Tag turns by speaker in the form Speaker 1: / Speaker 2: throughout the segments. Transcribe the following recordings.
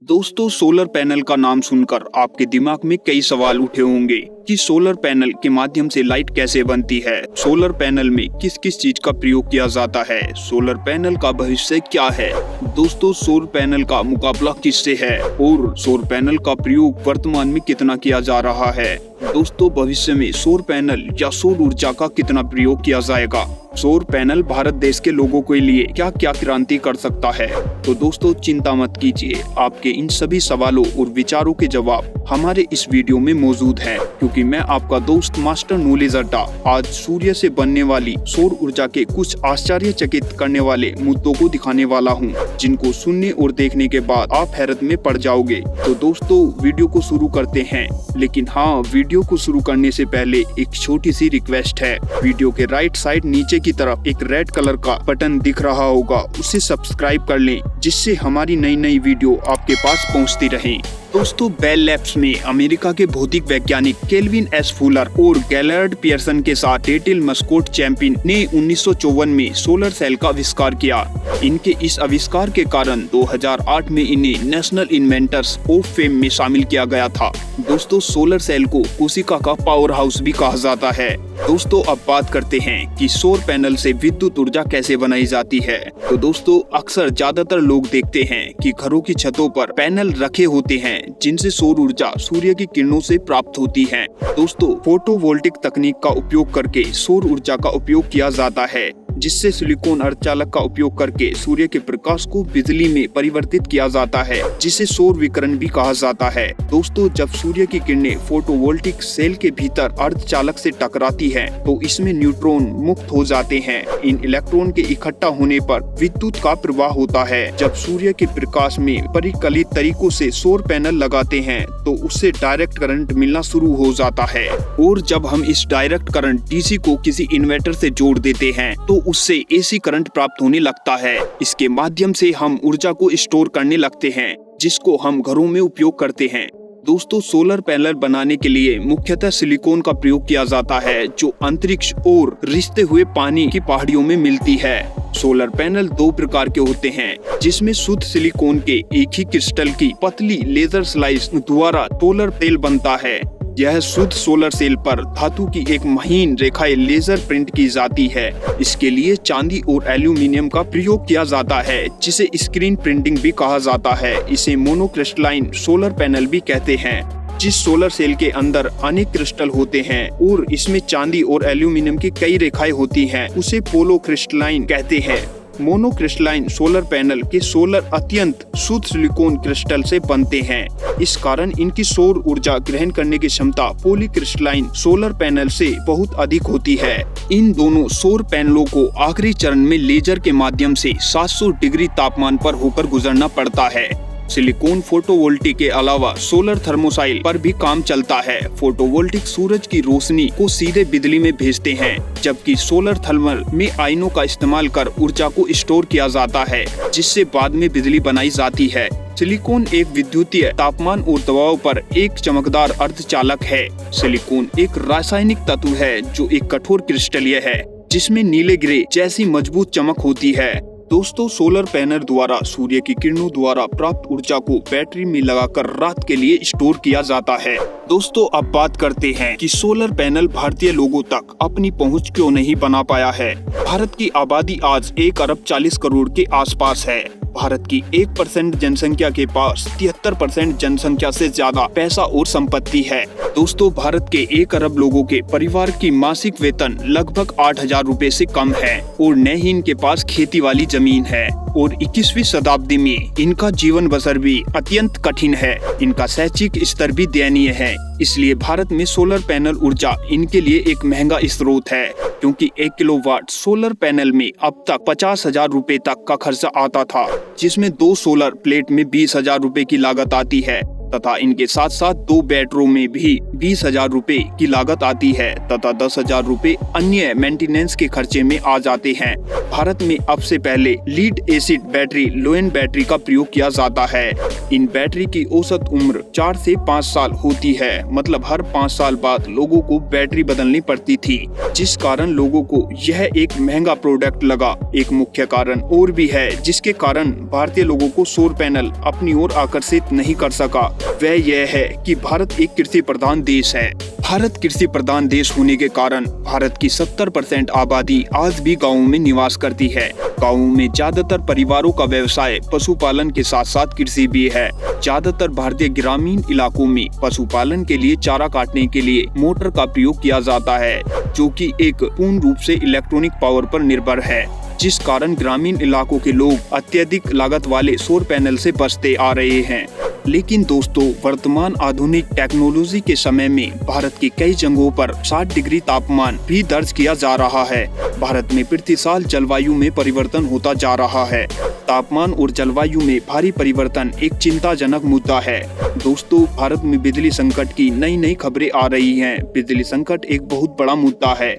Speaker 1: दोस्तों, solar panel का नाम सुनकर आपके दिमाग में कई सवाल उठे होंगे कि सोलर पैनल के माध्यम से लाइट कैसे बनती है, सोलर पैनल में किस किस चीज का प्रयोग किया जाता है, सोलर पैनल का भविष्य क्या है। दोस्तों, सौर पैनल का मुकाबला किससे है और सौर पैनल का प्रयोग वर्तमान में कितना किया जा रहा है। दोस्तों, भविष्य में सौर पैनल या सौर ऊर्जा का कितना प्रयोग किया जाएगा, सौर पैनल भारत देश के लोगों के लिए क्या क्या क्रांति कर सकता है। तो दोस्तों, चिंता मत कीजिए, आपके इन सभी सवालों और विचारों के जवाब हमारे इस वीडियो में मौजूद हैं, क्योंकि मैं आपका दोस्त मास्टर नॉलेज अड्डा आज सूर्य से बनने वाली सौर ऊर्जा के कुछ आश्चर्यचकित करने वाले मुद्दों को दिखाने वाला हूं, जिनको सुनने और देखने के बाद आप हैरत में पड़ जाओगे। तो दोस्तों, वीडियो को शुरू करते हैं, लेकिन हाँ, वीडियो को शुरू करने से पहले एक छोटी सी रिक्वेस्ट है। वीडियो के राइट साइड नीचे की तरफ एक रेड कलर का बटन दिख रहा होगा, उसे सब्सक्राइब कर लें, जिससे हमारी नई नई वीडियो आपके पास पहुंचती रहे। दोस्तों, बेल लैब्स में अमेरिका के भौतिक वैज्ञानिक केल्विन एस फुलर और गैलर्ड पियर्सन के साथ टेटिल मस्कोट चैंपियन ने 1954 में सोलर सेल का आविष्कार किया। इनके इस आविष्कार के कारण 2008 में इन्हें नेशनल इन्वेंटर्स ऑफ फेम में शामिल किया गया था। दोस्तों, सोलर सेल को कोशिका का पावर हाउस भी कहा जाता है। दोस्तों, अब बात करते हैं कि सौर पैनल से विद्युत ऊर्जा कैसे बनाई जाती है। तो दोस्तों, अक्सर ज्यादातर लोग देखते हैं कि घरों की छतों पर पैनल रखे होते हैं, जिनसे सौर ऊर्जा सूर्य की किरणों से प्राप्त होती है। दोस्तों, फोटोवोल्टिक तकनीक का उपयोग करके सौर ऊर्जा का उपयोग किया जाता है, जिससे सिलिकॉन अर्धचालक का उपयोग करके सूर्य के प्रकाश को बिजली में परिवर्तित किया जाता है, जिसे सौर विकिरण भी कहा जाता है। दोस्तों, जब सूर्य की किरणें फोटोवोल्टिक सेल के भीतर अर्धचालक से टकराती हैं, तो इसमें न्यूट्रॉन मुक्त हो जाते हैं। इन इलेक्ट्रॉन के इकट्ठा होने पर विद्युत का प्रवाह होता है। जब सूर्य के प्रकाश में परिकलित तरीकों से सौर पैनल लगाते हैं, तो उससे डायरेक्ट करंट मिलना शुरू हो जाता है, और जब हम इस डायरेक्ट करंट डीसी को किसी इन्वर्टर से जोड़ देते हैं, तो उससे एसी करंट प्राप्त होने लगता है। इसके माध्यम से हम ऊर्जा को स्टोर करने लगते हैं, जिसको हम घरों में उपयोग करते हैं। दोस्तों, सोलर पैनल बनाने के लिए मुख्यतः सिलिकॉन का प्रयोग किया जाता है, जो अंतरिक्ष और रिसते हुए पानी की पहाड़ियों में मिलती है। सोलर पैनल दो प्रकार के होते हैं, जिसमें शुद्ध सिलिकॉन के एक ही क्रिस्टल की पतली लेजर स्लाइस द्वारा सोलर सेल बनता है। यह शुद्ध सोलर सेल पर धातु की एक महीन रेखाएं लेजर प्रिंट की जाती है। इसके लिए चांदी और एल्यूमिनियम का प्रयोग किया जाता है, जिसे स्क्रीन प्रिंटिंग भी कहा जाता है। इसे मोनोक्रिस्टलाइन सोलर पैनल भी कहते हैं। जिस सोलर सेल के अंदर अनेक क्रिस्टल होते हैं और इसमें चांदी और एल्यूमिनियम की कई रेखाएं होती हैं, उसे पोलोक्रिस्टलाइन कहते हैं। मोनोक्रिस्टलाइन सोलर पैनल के सोलर अत्यंत शुद्ध सिलिकॉन क्रिस्टल से बनते हैं। इस कारण इनकी सौर ऊर्जा ग्रहण करने की क्षमता पॉलीक्रिस्टलाइन सोलर पैनल से बहुत अधिक होती है। इन दोनों सौर पैनलों को आखिरी चरण में लेजर के माध्यम से 700 डिग्री तापमान पर होकर गुजरना पड़ता है। सिलिकॉन फोटोवोल्टिक के अलावा सोलर थर्मोसाइल पर भी काम चलता है। फोटोवोल्टिक सूरज की रोशनी को सीधे बिजली में भेजते हैं, जबकि सोलर थर्मल में आयनों का इस्तेमाल कर ऊर्जा को स्टोर किया जाता है, जिससे बाद में बिजली बनाई जाती है। सिलिकॉन एक विद्युतीय तापमान और दबाव पर एक चमकदार अर्धचालक है। सिलिकॉन एक रासायनिक तत्व है जो एक कठोर क्रिस्टलीय है, जिसमें नीले ग्रे जैसी मजबूत चमक होती है। दोस्तों, सोलर पैनल द्वारा सूर्य की किरणों द्वारा प्राप्त ऊर्जा को बैटरी में लगाकर रात के लिए स्टोर किया जाता है। दोस्तों, अब बात करते हैं कि सोलर पैनल भारतीय लोगों तक अपनी पहुंच क्यों नहीं बना पाया है। भारत की आबादी आज 1 अरब 40 करोड़ के आसपास है। भारत की 1% जनसंख्या के पास 73% जनसंख्या से ज्यादा पैसा और संपत्ति है। दोस्तों, भारत के 1 अरब लोगों के परिवार की मासिक वेतन लगभग 8,000 रुपए से कम है, और न ही इनके पास खेती वाली जमीन है, और 21वीं शताब्दी में इनका जीवन बसर भी अत्यंत कठिन है। इनका शैक्षिक स्तर भी दयनीय है। इसलिए भारत में सोलर पैनल ऊर्जा इनके लिए एक महंगा स्रोत है, क्योंकि 1 किलोवाट सोलर पैनल में अब तक 50,000 रुपए तक का खर्चा आता था, जिसमें 2 सोलर प्लेट में 20,000 रुपए की लागत आती है, तथा इनके साथ साथ 2 बैटरों में भी 20,000 रुपए की लागत आती है तथा 10,000 रुपए अन्य मेंटेनेंस के खर्चे में आ जाते हैं। भारत में अब से पहले लीड एसिड बैटरी लोएन बैटरी का प्रयोग किया जाता है। इन बैटरी की औसत उम्र 4 से 5 साल होती है, मतलब हर 5 साल बाद लोगों को बैटरी बदलनी पड़ती थी, जिस कारण लोगों को यह एक महंगा प्रोडक्ट लगा। एक मुख्य कारण और भी है जिसके कारण भारतीय लोगों को सौर पैनल अपनी ओर आकर्षित नहीं कर सका। वह यह है कि भारत एक कृषि प्रधान देश है। भारत कृषि प्रधान देश होने के कारण भारत की 70% आबादी आज भी गाँवों में निवास करती है। गाँवों में ज्यादातर परिवारों का व्यवसाय पशुपालन के साथ साथ कृषि भी है। ज्यादातर भारतीय ग्रामीण इलाकों में पशुपालन के लिए चारा काटने के लिए मोटर का प्रयोग किया जाता है, जो कि एक पूर्ण रूप से इलेक्ट्रॉनिक पावर पर निर्भर है, जिस कारण ग्रामीण इलाकों के लोग अत्यधिक लागत वाले सौर पैनल से बचते आ रहे हैं। लेकिन दोस्तों, वर्तमान आधुनिक टेक्नोलॉजी के समय में भारत की कई जगहों पर 60 डिग्री तापमान भी दर्ज किया जा रहा है। भारत में प्रति साल जलवायु में परिवर्तन होता जा रहा है। तापमान और जलवायु में भारी परिवर्तन एक चिंताजनक मुद्दा है। दोस्तों, भारत में बिजली संकट की नई नई खबरें आ रही हैं। बिजली संकट एक बहुत बड़ा मुद्दा है,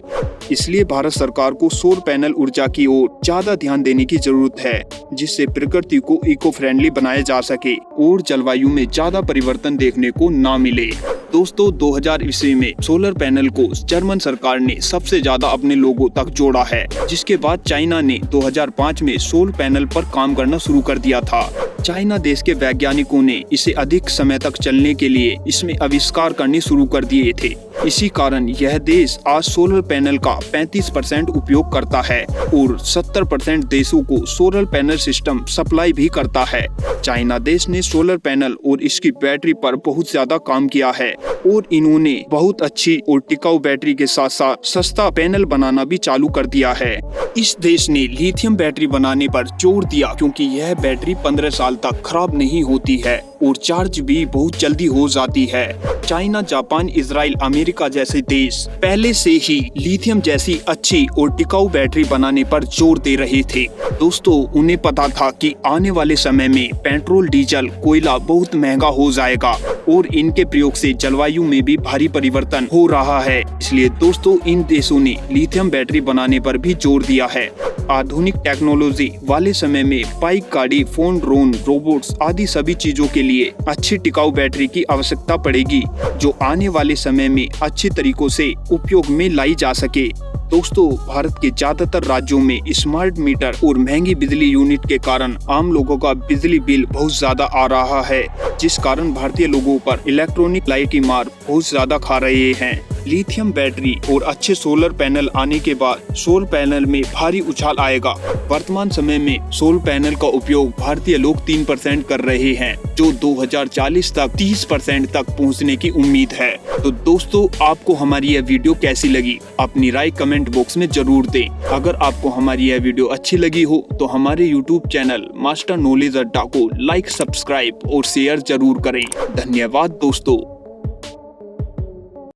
Speaker 1: इसलिए भारत सरकार को सौर पैनल ऊर्जा की ओर ज्यादा ध्यान देने की जरूरत है, जिससे प्रकृति को इको फ्रेंडली बनाया जा सके और जलवायु में ज्यादा परिवर्तन देखने को ना मिले। दोस्तों, 2000 ईस्वी में सोलर पैनल को जर्मन सरकार ने सबसे ज्यादा अपने लोगों तक जोड़ा है, जिसके बाद चाइना ने 2005 में सोलर पैनल पर काम करना शुरू कर दिया था। चाइना देश के वैज्ञानिकों ने इसे अधिक समय तक चलने के लिए इसमें आविष्कार करने शुरू कर दिए थे। इसी कारण यह देश आज सोलर पैनल का 35% उपयोग करता है और 70% देशों को सोलर पैनल सिस्टम सप्लाई भी करता है। चाइना देश ने सोलर पैनल और इसकी बैटरी पर बहुत ज्यादा काम किया है और इन्होंने बहुत अच्छी और टिकाऊ बैटरी के साथ साथ सस्ता पैनल बनाना भी चालू कर दिया है। इस देश ने लिथियम बैटरी बनाने पर जोर दिया, क्योंकि यह बैटरी 15 साल तक खराब नहीं होती है और चार्ज भी बहुत जल्दी हो जाती है। चाइना, जापान, इजराइल, अमेरिका जैसे देश पहले से ही लिथियम जैसी अच्छी और टिकाऊ बैटरी बनाने पर जोर दे रहे थे। दोस्तों, उन्हें पता था कि आने वाले समय में पेट्रोल, डीजल, कोयला बहुत महंगा हो जाएगा और इनके प्रयोग से जलवायु में भी भारी परिवर्तन हो रहा है। इसलिए दोस्तों, इन देशों ने लिथियम बैटरी बनाने पर भी जोर दिया है। आधुनिक टेक्नोलॉजी वाले समय में बाइक, गाड़ी, फोन, ड्रोन, रोबोट्स आदि सभी चीजों के लिए अच्छी टिकाऊ बैटरी की आवश्यकता पड़ेगी, जो आने वाले समय में अच्छे तरीकों से उपयोग में लाई जा सके। दोस्तों, भारत के ज्यादातर राज्यों में स्मार्ट मीटर और महंगी बिजली यूनिट के कारण आम लोगों का बिजली बिल बहुत ज्यादा आ रहा है, जिस कारण भारतीय लोगों पर इलेक्ट्रॉनिक लाइट की मार बहुत ज्यादा खा रहे हैं। लिथियम बैटरी और अच्छे सोलर पैनल आने के बाद सोलर पैनल में भारी उछाल आएगा। वर्तमान समय में सोलर पैनल का उपयोग भारतीय लोग 3% कर रहे हैं, जो 2040 तक 30% तक पहुंचने की उम्मीद है। तो दोस्तों, आपको हमारी यह वीडियो कैसी लगी? अपनी राय कमेंट बॉक्स में जरूर दें। अगर आपको हमारी यह वीडियो अच्छी लगी हो तो हमारे YouTube चैनल मास्टर नॉलेज अड्डा को लाइक, सब्सक्राइब और शेयर जरूर करें। धन्यवाद दोस्तों।